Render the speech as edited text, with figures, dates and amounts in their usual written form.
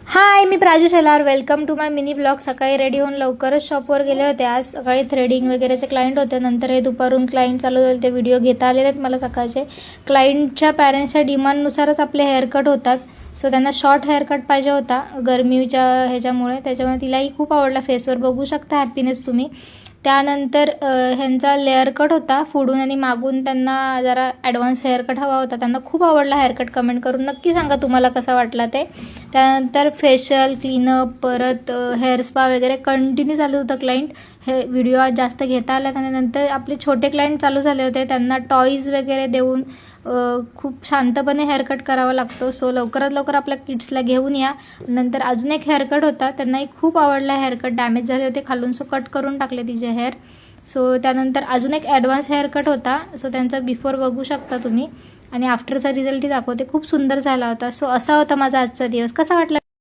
हाय, मी Praju Shelar. Welcome to my mini blog. सकाळी ready होऊन लवकरच शॉपवर गेले होते. आज सकाळी थ्रेडिंग वगैरेचे क्लायंट होते. नंतर हे दुपारून क्लायंट चालू झाले. ते व्हिडिओ घेता आलेले आहेत मला सकाळचे. क्लायंटच्या पॅरेंट्सच्या डिमांडनुसारच आपले हेअरकट होतात. सो त्यांना शॉर्ट हेअरकट पाहिजे होता गरमीच्या ह्याच्यामुळे. त्याच्यामुळे तिलाही खूप आवडला. फेसवर बघू शकता हॅपीनेस तुम्ही. त्यानंतर ह्यांचा लेअर कट होता. पुढून आणि मागून त्यांना जरा ॲडव्हान्स हेअरकट हवा होता. त्यांना खूप आवडला हेअरकट. कमेंट करून नक्की सांगा तुम्हाला कसा वाटला ते. त्यानंतर फेशियल क्लीनअप, परत हेअर स्पा वगैरे कंटिन्यू चालू होतं. क्लायंट हे व्हिडिओ आज जास्त घेता आला. आणि नंतर आपले छोटे क्लायंट चालू झाले होते. त्यांना टॉईज वगैरे देऊन खूप शांतपणे हेअरकट करावा लागतो. सो लवकरात लवकर आपल्या किड्सला घेऊन या. नंतर अजून एक हेअरकट होता. त्यांनाही खूप आवडला हेअरकट. डॅमेज झाले होते खालून, सो कट करून टाकले तिचे हेअर. सो त्यानंतर अजून एक ॲडव्हान्स हेअरकट होता. सो त्यांचा बिफोर बघू शकता तुम्ही आणि आफ्टरचा रिझल्टही दाखवते. खूप सुंदर झाला होता. सो असा होता माझा आजचा दिवस. कसा वाटला?